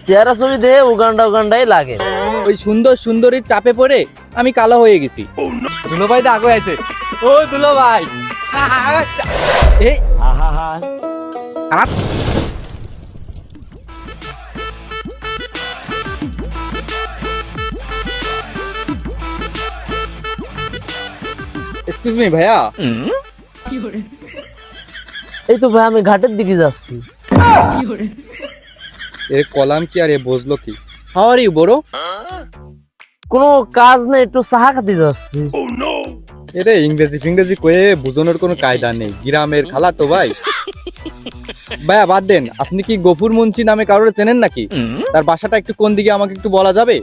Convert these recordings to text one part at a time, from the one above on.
চেহারা ছবি দেখে উগান্ডা উগান্ডাই লাগে। ওই সুন্দর সুন্দরীর চাপে পড়ে আমি কালো হয়ে গেছি। দুলো ভাই তো আগে আছে। ও দুলো ভাই, এই এক্সকিউজ মি ভাইয়া। এই তো ভাই আমি ঘাটের দিকে যাচ্ছি। এর কলাম কি আর এ বুঝলো কি? হাউ আর ইউ বড়? কোনো কাজ নেই, একটু চাহা খাতে যাচ্ছি। এরে ইংরেজি ফিংরেজি কয়ে বুঝানোর কোনো কায়দা নেই, গ্রামের খালা তো ভাই। ভাইয়া বাদ দেন, আপনি কি গফুর মুন্সি নামে কারোর চেনেন নাকি? তার বাসাটা একটু কোন দিকে আমাকে একটু বলা যাবে?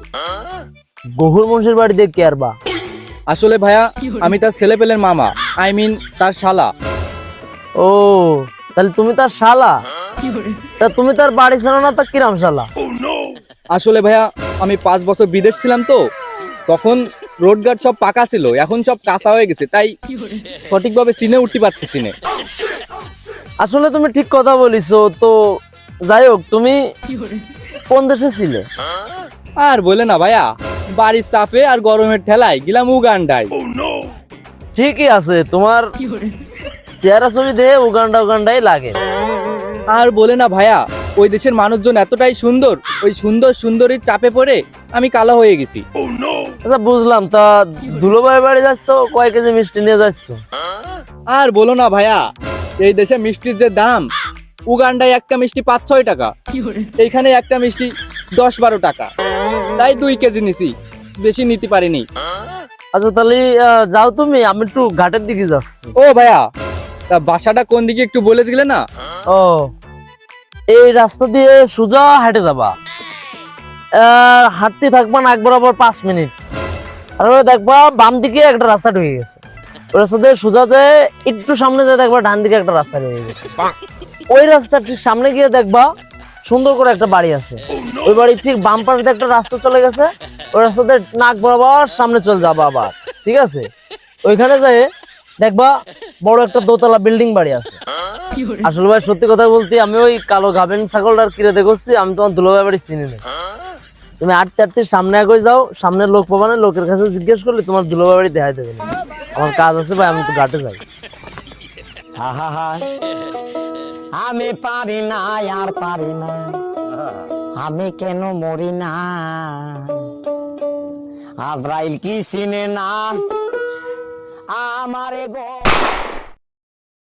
গহুর মনসির বাড়ি দেখ কে আর বা। আসলে ভাইয়া আমি তার ছেলেপেলের মামা, আই মিন তার শালা। ও তাহলে তুমি তার শালা? তা তুমি তার বাড়ি ছিল না, তা কিরাম শালা? আসলে ভাইয়া আমি 5 বছর বিদেশ ছিলাম তো, তখন রোডঘাট সব পাকা ছিল, এখন সব কাঁচা হয়ে গেছে, তাই সঠিকভাবে চিনে উঠতে পারতেছি না। আসলে তুমি ঠিক কথা বলিছো। তো যাই হোক, তুমি কোন দেশে ছিলে? আর বলে না ভাইয়া, বাড়ির চাপে আর গরমের ঠেলায় গেলাম উগান্ডায়। ঠিকই আছে, তোমার চেহারা ছবি দেখে উগান্ডা উগান্ডাই লাগে। আর বলে না ভাইয়া, ওই দেশের মানুষজন এতটাই সুন্দর, ওই সুন্দর সুন্দরীর চাপে পড়ে আমি কালো হয়ে গেছি। আচ্ছা বুঝলাম। তা দুলোভাইয়ের বাড়ি যাচ্ছ, কয় কেজি মিষ্টি নিয়ে যাচ্ছ? আর বলো না ভাইয়া, এই দেশে মিষ্টির যে দাম, উগান্ডায় একটা মিষ্টি 5-6 টাকা, এইখানে একটা মিষ্টি 10-12 টাকা, তাই 2 কেজি নিছি, বেশি নিতে পারিনি। আচ্ছা তাহলে যাও তুমি, আমি একটু ঘাটের দিকে যাচ্ছি। ও ভাইয়া, তা বাসাটা কোন দিকে একটু বলে দিলে না? ও এই রাস্তা দিয়ে সোজা হেঁটে যাবা, হাঁটতে থাকবা না এক বরাবর 5 মিনিট, আর ওই দেখবা বাম দিকে একটা রাস্তা ঢুকে গেছে। ওই রাস্তা দিয়ে সোজা যায়, একটু সামনে যায় দেখবা ডান দিকে একটা রাস্তা ঢুকে গেছে। ওই রাস্তার ঠিক সামনে গিয়ে দেখবা সুন্দর করে একটা বাড়ি আছে। ওই বাড়ির ঠিক বাম পাশে দিয়ে একটা রাস্তা চলে গেছে, ওই রাস্তাতে নাক বরাবর সামনে চলে যাবা আবার, ঠিক আছে? ওইখানে যায় দেখবা বড় একটা দোতলা বিল্ডিং বাড়ি আছে। আসলে ভাই সত্যি কথা বলতে, আমি ওই কালো গাবেন ছাগলটার কিরে দেখছি, আমি তোমার দুলোভাই বাড়ি চিনি না। তুমি আটতে আটতে সামনে আগে যাও, সামনে লোক পাবা না, লোকের কাছে জিজ্ঞেস করলে তোমার দুলোভাই বাড়ি দেখাই দেবে না। আমার কাজ আছে ভাই, আমি তো ঘাটে যাই। আমি পারি না আর পারি না, আমি কেন মরি না, আজরাইল কি চিনে না আমারে গো।